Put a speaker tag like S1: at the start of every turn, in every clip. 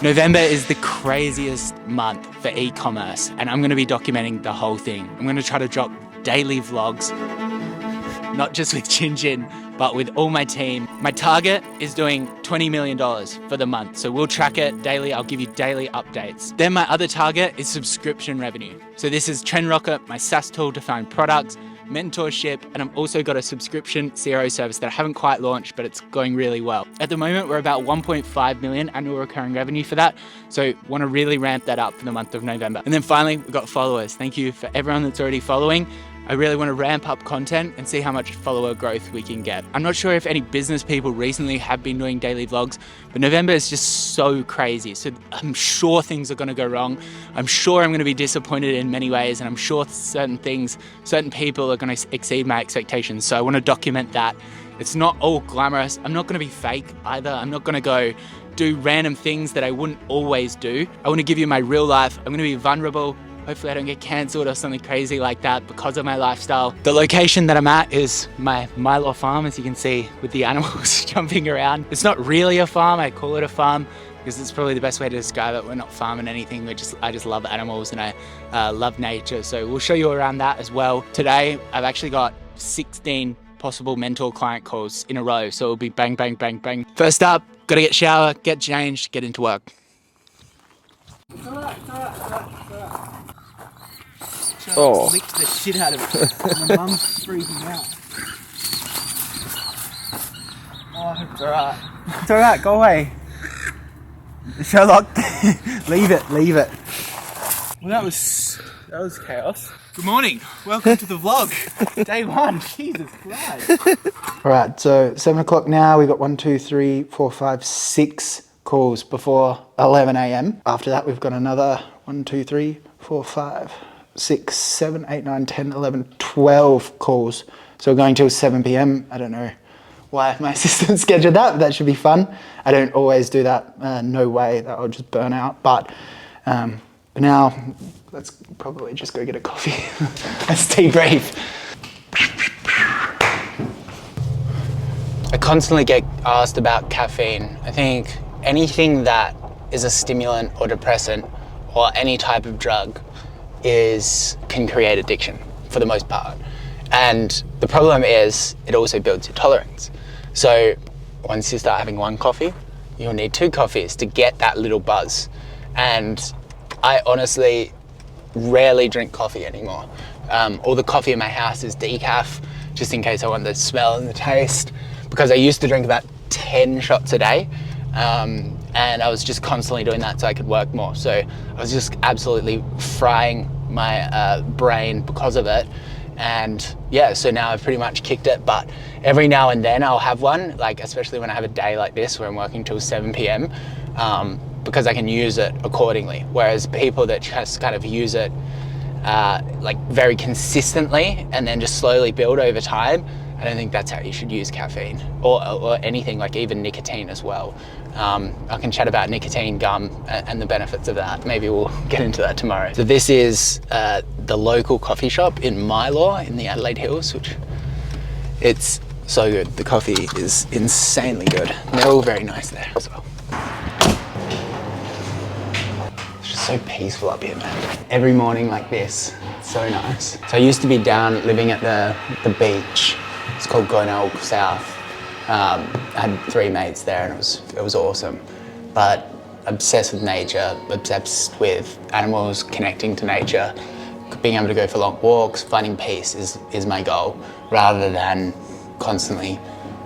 S1: November is the craziest month for e-commerce, and I'm going to be documenting the whole thing. I'm going to try to drop daily vlogs, not just with Chin Chin, but with all my team. My target is doing $20 million for the month, so we'll track it daily. I'll give you daily updates. Then my other target is subscription revenue. So this is Trend Rocket, my SaaS tool to find products, Mentorship, and I've also got a subscription CRO service that I haven't quite launched, but it's going really well. At the moment, we're about 1.5 million annual recurring revenue for that. So want to really ramp that up for the month of November. And then finally, we've got followers. Thank you for everyone that's already following. I really want to ramp up content and see how much follower growth we can get. I'm not sure if any business people recently have been doing daily vlogs, but November is just so crazy. So I'm sure things are going to go wrong. I'm sure I'm going to be disappointed in many ways, and I'm sure certain people are going to exceed my expectations. So I want to document that. It's not all glamorous. I'm not going to be fake either. I'm not going to go do random things that I wouldn't always do. I want to give you my real life. I'm going to be vulnerable. Hopefully I don't get cancelled or something crazy like that because of my lifestyle. The location that I'm at is my Milo farm, as you can see, with the animals jumping around. It's not really a farm, I call it a farm because it's probably the best way to describe it. We're not farming anything, I just love animals and I love nature. So we'll show you around that as well. Today, I've actually got 16 possible mentor client calls in a row. So it'll be bang, bang, bang, bang. First up, gotta get shower, get changed, get into work.
S2: It's alright.
S1: Oh. Licked the shit out of it. My mum's freaking out. Oh, it's alright.
S2: It's alright, go away. Sherlock, leave it. Well, that was chaos.
S1: Good morning. Welcome to the vlog.
S2: Day one, Jesus Christ.
S3: Alright, so 7 o'clock now, we got 1, 2, 3, 4, 5, 6 calls before 11 a.m. After that, we've got another 1, 2, 3, 4, 5, 6, 7, 8, 9, 10, 11, 12 calls. So we're going till 7 p.m. I don't know why my assistant scheduled that, but that should be fun. I don't always do that. No way, that I'll just burn out. But now, let's probably just go get a coffee. Let's debrief. I constantly get asked about caffeine. I think anything that is a stimulant or depressant or any type of drug can create addiction for the most part. And the problem is it also builds your tolerance. So once you start having one coffee, you'll need 2 coffees to get that little buzz. And I honestly rarely drink coffee anymore. All the coffee in my house is decaf, just in case I want the smell and the taste, because I used to drink about 10 shots a day. And I was just constantly doing that so I could work more. So I was just absolutely frying my brain because of it. And yeah, so now I've pretty much kicked it, but every now and then I'll have one, like especially when I have a day like this where I'm working till 7 p.m. Because I can use it accordingly. Whereas people that just kind of use it like very consistently and then just slowly build over time, I don't think that's how you should use caffeine or anything, like even nicotine as well. I can chat about nicotine, gum, and the benefits of that. Maybe we'll get into that tomorrow. So this is the local coffee shop in Milo in the Adelaide Hills, which it's so good. The coffee is insanely good. And they're all very nice there as well. It's just so peaceful up here, man. Every morning like this, it's so nice. So I used to be down living at the beach. It's called Glenelg South. I had 3 mates there and it was awesome. But obsessed with nature, obsessed with animals, connecting to nature, being able to go for long walks, finding peace is my goal, rather than constantly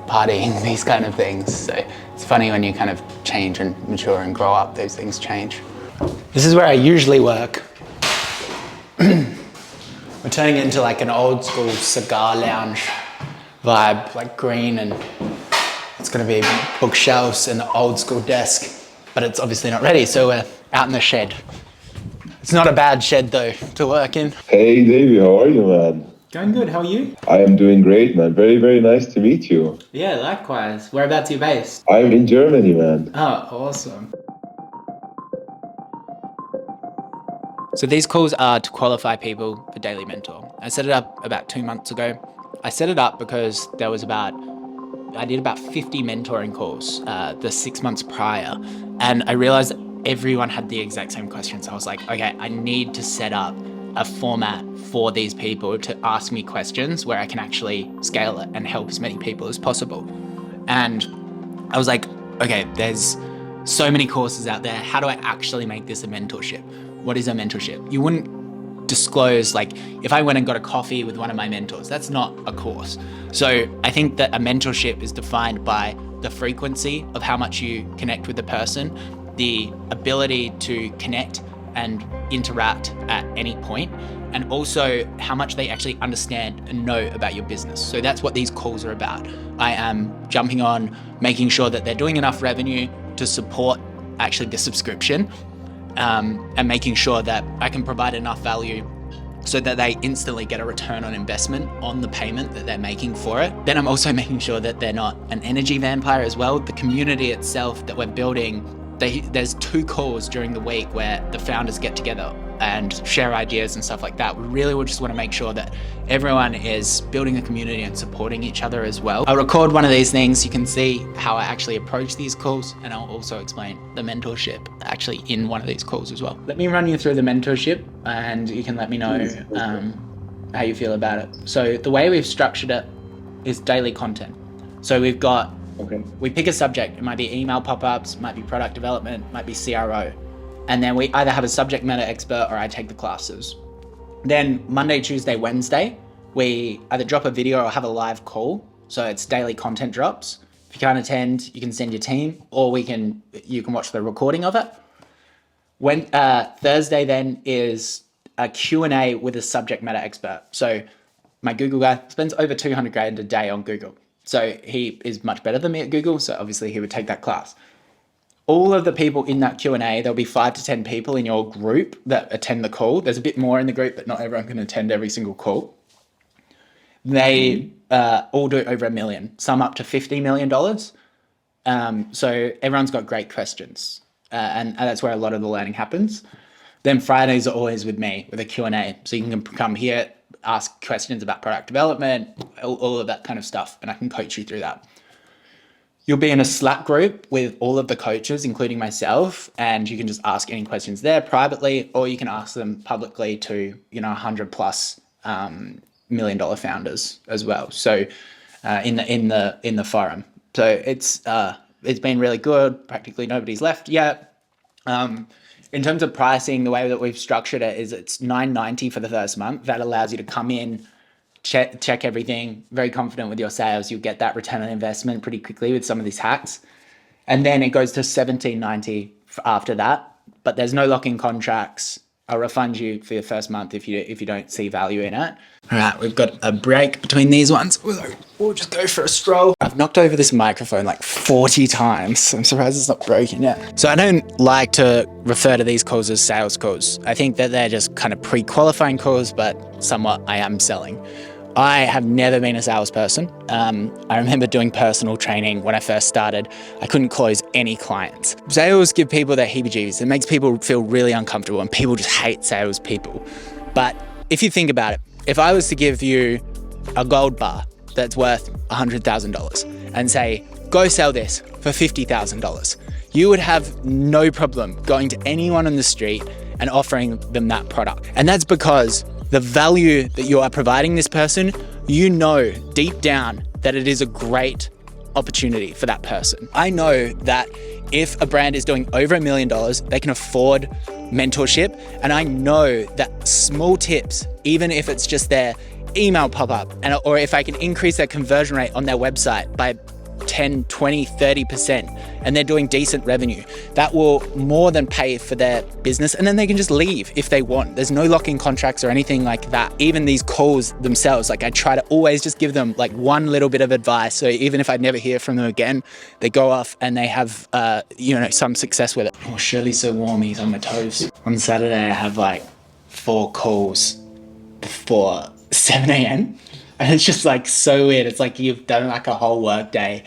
S3: partying, these kind of things. So it's funny when you kind of change and mature and grow up, those things change. This is where I usually work. We're turning into like an old school cigar lounge vibe, like green, and it's gonna be bookshelves and the old school desk, but it's obviously not ready, so we're out in the shed. It's not a bad shed though to work in.
S4: Hey Davie, how are you, man?
S2: Going good, how are you?
S4: I am doing great, man. Very, very nice to meet you.
S2: Yeah, likewise. Whereabouts are you based?
S4: I'm in Germany, man.
S2: Oh, awesome.
S1: So these calls are to qualify people for Daily Mentor. I set it up about 2 months ago. I set it up because I did about 50 mentoring calls the 6 months prior, and I realized that everyone had the exact same questions. I was like, okay, I need to set up a format for these people to ask me questions where I can actually scale it and help as many people as possible. And I was like, okay, there's so many courses out there. How do I actually make this a mentorship? What is a mentorship? You wouldn't disclose, like, if I went and got a coffee with one of my mentors, that's not a course. So I think that a mentorship is defined by the frequency of how much you connect with the person, the ability to connect and interact at any point, and also how much they actually understand and know about your business. So that's what these calls are about. I am jumping on, making sure that they're doing enough revenue to support actually the subscription, and making sure that I can provide enough value so that they instantly get a return on investment on the payment that they're making for it. Then I'm also making sure that they're not an energy vampire as well. The community itself that we're building, there's 2 calls during the week where the founders get together and share ideas and stuff like that. We really would just want to make sure that everyone is building a community and supporting each other as well. I'll record one of these things. You can see how I actually approach these calls, and I'll also explain the mentorship actually in one of these calls as well. Let me run you through the mentorship and you can let me know how you feel about it. So the way we've structured it is daily content. So we've got, we pick a subject. It might be email pop-ups, might be product development, might be CRO. And then we either have a subject matter expert or I take the classes. Then Monday, Tuesday, Wednesday, we either drop a video or have a live call. So it's daily content drops. If you can't attend, you can send your team, or you can watch the recording of it. When Thursday then is a Q&A with a subject matter expert. So my Google guy spends over 200 grand a day on Google. So he is much better than me at Google. So obviously he would take that class. All of the people in that Q&A, there'll be 5 to 10 people in your group that attend the call. There's a bit more in the group, but not everyone can attend every single call. They all do over $1 million, some up to $50 million. So everyone's got great questions. And that's where a lot of the learning happens. Then Fridays are always with me with a Q&A. So you can come here, ask questions about product development, all of that kind of stuff. And I can coach you through that. You'll be in a Slack group with all of the coaches, including myself, and you can just ask any questions there privately, or you can ask them publicly to, 100 plus $1 million founders as well. So in the forum. So it's been really good. Practically nobody's left yet. In terms of pricing, the way that we've structured it is it's $9.90 for the first month. That allows you to come in, check everything, very confident with your sales. You'll get that return on investment pretty quickly with some of these hacks. And then it goes to $17.90 after that, but there's no lock-in contracts. I'll refund you for your first month if you don't see value in it. All right, we've got a break between these ones. We'll just go for a stroll. I've knocked over this microphone like 40 times. I'm surprised it's not broken yet. So I don't like to refer to these calls as sales calls. I think that they're just kind of pre-qualifying calls, but somewhat I am selling. I have never been a salesperson. I remember doing personal training when I first started. I couldn't close any clients. Sales give people their heebie-jeebies. It makes people feel really uncomfortable, and people just hate salespeople. But if you think about it, if I was to give you a gold bar that's worth $100,000 and say, go sell this for $50,000, you would have no problem going to anyone on the street and offering them that product. And that's because the value that you are providing this person, you know deep down that it is a great opportunity for that person. I know that if a brand is doing over $1 million, they can afford mentorship. And I know that small tips, even if it's just their email pop-up, or if I can increase their conversion rate on their website by 10, 20, 30%, and they're doing decent revenue. That will more than pay for their business, and then they can just leave if they want. There's no lock-in contracts or anything like that. Even these calls themselves, like I try to always just give them like one little bit of advice. So even if I never hear from them again, they go off and they have, some success with it. Oh, Shirley's so warm, he's on my toes. On Saturday, I have like 4 calls before 7 a.m. And it's just like so weird. It's like you've done like a whole work day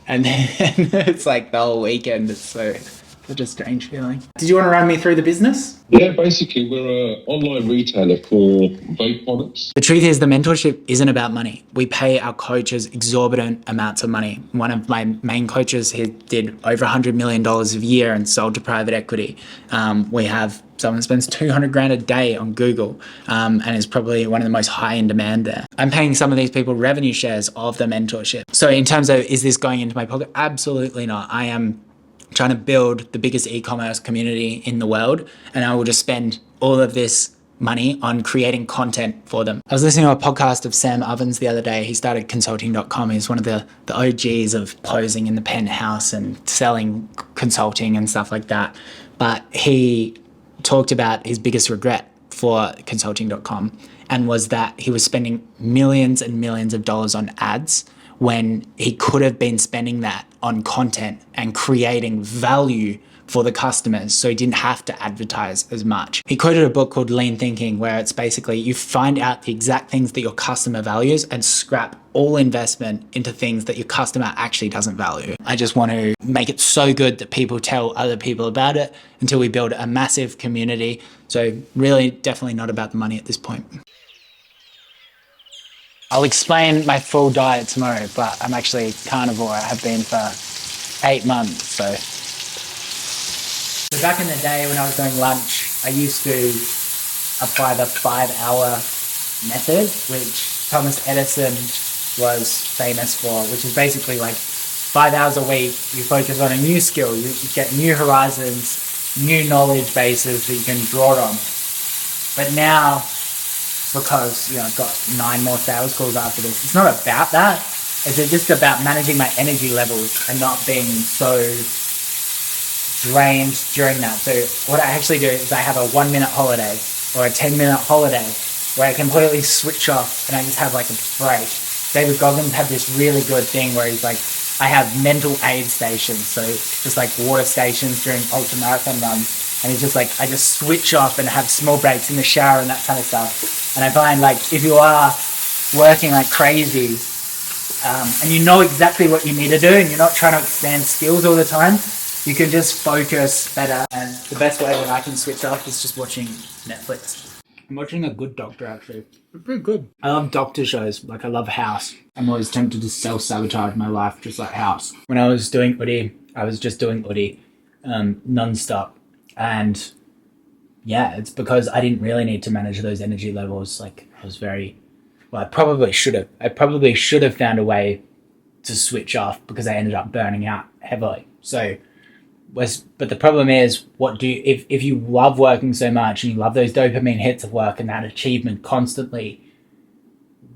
S1: and then it's like the whole weekend. It's such a strange feeling. Did you want to run me through the business?
S4: Yeah, basically we're an online retailer for vape products.
S1: The truth is the mentorship isn't about money. We pay our coaches exorbitant amounts of money. One of my main coaches, he did over $100 million a year and sold to private equity. We have someone spends 200 grand a day on Google and is probably one of the most high in demand there. I'm paying some of these people revenue shares of the mentorship. So in terms of, is this going into my pocket? Absolutely not. I am trying to build the biggest e-commerce community in the world, and I will just spend all of this money on creating content for them. I was listening to a podcast of Sam Ovens the other day. He started consulting.com. He's one of the OGs of posing in the penthouse and selling consulting and stuff like that. But he talked about his biggest regret for consulting.com and was that he was spending millions and millions of dollars on ads when he could have been spending that on content and creating value for the customers, so he didn't have to advertise as much. He quoted a book called Lean Thinking, where it's basically you find out the exact things that your customer values and scrap all investment into things that your customer actually doesn't value. I just want to make it so good that people tell other people about it until we build a massive community. So really, definitely not about the money at this point. I'll explain my full diet tomorrow, but I'm actually carnivore. I have been for 8 months, so back in the day when I was doing lunch, I used to apply the 5-hour method, which Thomas Edison was famous for, which is basically like 5 hours a week, you focus on a new skill, you get new horizons, new knowledge bases that you can draw on. But now, because I've got 9 more sales calls after this, it's not about that. It's just about managing my energy levels and not being so drained during that. So what I actually do is I have a 1-minute holiday or a 10-minute holiday where I completely switch off and I just have like a break. David Goggins had this really good thing where he's like, I have mental aid stations, so just like water stations during ultramarathon runs, and he's just like, I just switch off and have small breaks in the shower and that kind of stuff. And I find like if you are working like crazy and you know exactly what you need to do and you're not trying to expand skills all the time, you can just focus better. And the best way that I can switch off is just watching Netflix. I'm watching A Good Doctor, actually. It's pretty good. I love doctor shows. Like, I love House. I'm always tempted to self-sabotage my life just like House. When I was doing Oodie, I was just doing Oodie non-stop. And yeah, it's because I didn't really need to manage those energy levels. Like, I probably should have. I probably should have found a way to switch off because I ended up burning out heavily. But the problem is, if you love working so much and you love those dopamine hits of work and that achievement constantly,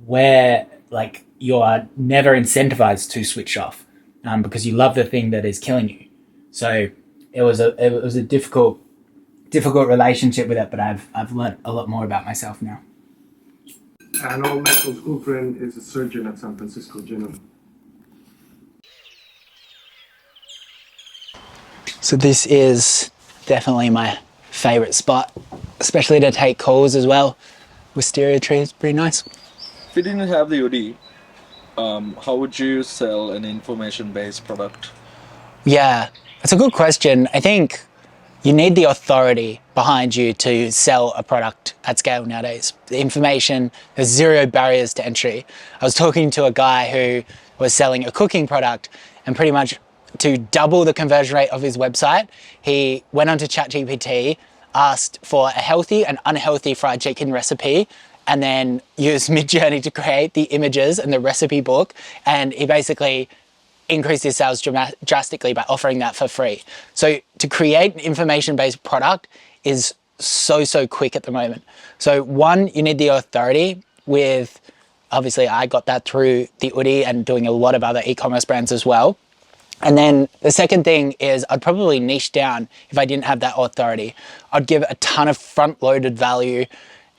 S1: where like you're never incentivized to switch off because you love the thing that is killing you. So it was a difficult relationship with it, but I've learned a lot more about myself now.
S5: An old medical school friend is a surgeon at San Francisco General.
S3: So this is definitely my favorite spot, especially to take calls as well. Wisteria tree is pretty nice.
S6: If you didn't have the Oodie, how would you sell an information-based product?
S3: Yeah, that's a good question. I think you need the authority behind you to sell a product at scale nowadays. The information, there's 0 barriers to entry. I was talking to a guy who was selling a cooking product, and pretty much to double the conversion rate of his website, he went onto ChatGPT, asked for a healthy and unhealthy fried chicken recipe, and then used Midjourney to create the images and the recipe book. And he basically increased his sales drastically by offering that for free. So to create an information-based product is so quick at the moment. So one, you need the authority with Obviously, I got that through the Oodie and doing a lot of other e-commerce brands as well. And then the second thing is I'd probably niche down if I didn't have that authority. I'd give a ton of front-loaded value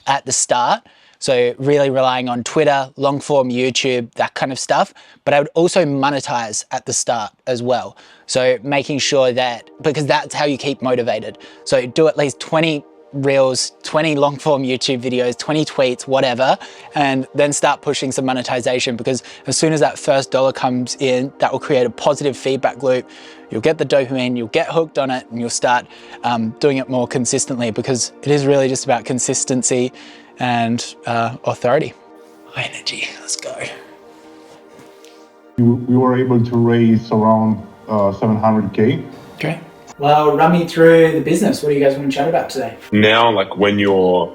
S3: at the start. So really relying on Twitter, long form YouTube, that kind of stuff. But I would also monetize at the start as well. So making sure that, because that's how you keep motivated. So do at least 20 reels, 20 long form YouTube videos, 20 tweets, whatever, and then start pushing some monetization, because as soon as that first dollar comes in, that will create a positive feedback loop. You'll get the dopamine, you'll get hooked on it, and you'll start doing it more consistently, because it is really just about consistency and authority. High energy, let's go.
S7: We were able to raise around 700K.
S1: Okay. Well, run me through the business. What do you guys want to chat about today?
S4: Now, like when you're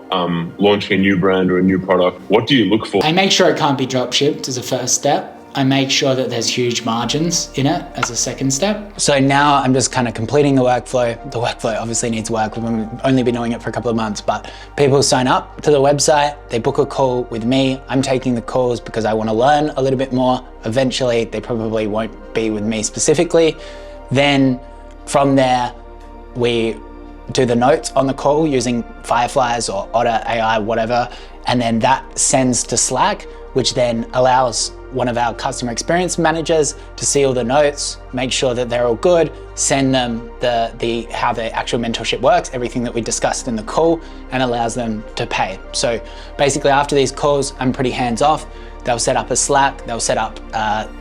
S4: launching a new brand or a new product, what do you look for?
S1: I make sure it can't be drop shipped as a first step. I make sure that there's huge margins in it as a second step.
S3: So now I'm just kind of completing the workflow. The workflow obviously needs work. We've only been doing it for a couple of months, but people sign up to the website, they book a call with me. I'm taking the calls because I want to learn a little bit more. Eventually, they probably won't be with me specifically. Then from there, we do the notes on the call using Fireflies or Otter AI, whatever, and then that sends to Slack, which then allows one of our customer experience managers to see all the notes, make sure that they're all good, send them how the actual mentorship works, everything that we discussed in the call, and allows them to pay. So basically after these calls, I'm pretty hands off. They'll set up a Slack, they'll set up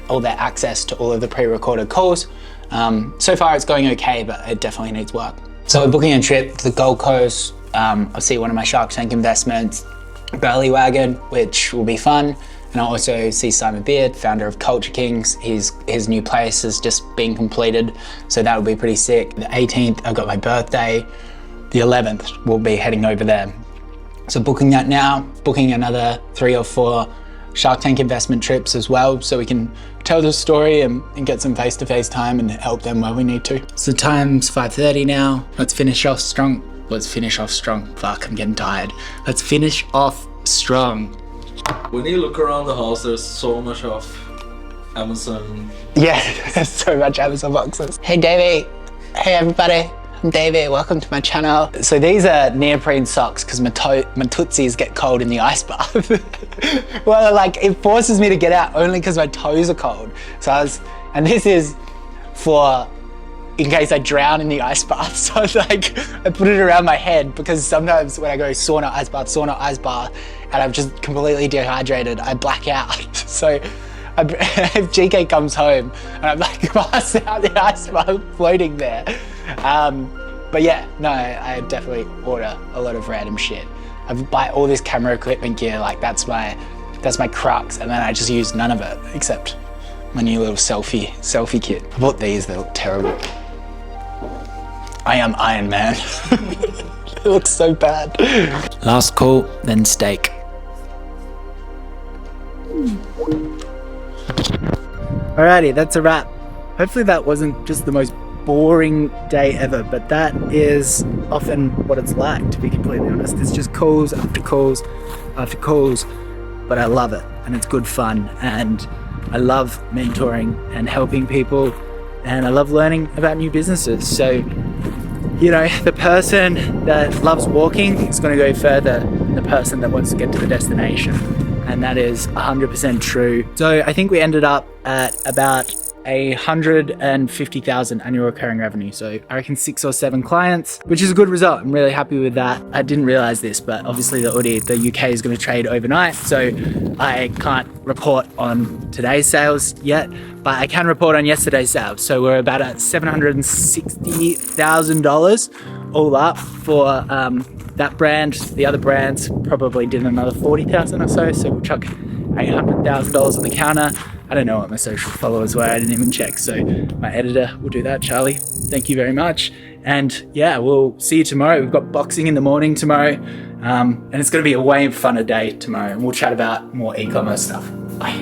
S3: all their access to all of the pre-recorded calls. So far it's going okay, but it definitely needs work. So we're booking a trip to the Gold Coast. I'll see one of my Shark Tank investments, Wagon, which will be fun. And I'll also see Simon Beard, founder of Culture Kings. His new place has just been completed, so that will be pretty sick. The 18th, I've got my birthday. The 11th, we'll be heading over there. So booking that now, booking another 3 or 4 Shark Tank investment trips as well, so we can tell the story and get some face-to-face time and help them where we need to. So time's 5:30 now. Let's finish off strong. Fuck, I'm getting tired. Let's finish off strong.
S6: When you look around the house, there's so much of Amazon.
S3: Yeah, there's so much Amazon boxes. Hey Davie, hey everybody, I'm Davie, welcome to my channel. So these are neoprene socks because my tootsies get cold in the ice bath. Well, like it forces me to get out only because my toes are cold. And this is for in case I drown in the ice bath. So like I put it around my head because sometimes when I go sauna, ice bath, and I'm just completely dehydrated, I black out. So if GK comes home and I'm like passed out the ice bath floating there. But yeah, no, I definitely order a lot of random shit. I buy all this camera equipment gear, like that's my crux, and then I just use none of it except my new little selfie kit. I bought these, they look terrible. I am Iron Man. It looks so bad.
S1: Last call, then steak. Alrighty, that's a wrap. Hopefully that wasn't just the most boring day ever, but that is often what it's like, to be completely honest. It's just calls after calls after calls, but I love it and it's good fun, and I love mentoring and helping people, and I love learning about new businesses. So, you know, the person that loves walking is going to go further than the person that wants to get to the destination. And that is 100% true. So I think we ended up at about 150,000 annual recurring revenue. So I reckon 6 or 7 clients, which is a good result. I'm really happy with that. I didn't realize this, but obviously the UK is going to trade overnight. So I can't report on today's sales yet, but I can report on yesterday's sales. So we're about at $760,000 all up for that brand. The other brands probably did another 40,000 or so. So we'll chuck $800,000 on the counter. I don't know what my social followers were, I didn't even check. So my editor will do that, Charlie. Thank you very much. And yeah, we'll see you tomorrow. We've got boxing in the morning tomorrow. And it's gonna be a way funner day tomorrow. And we'll chat about more e-commerce stuff. Bye.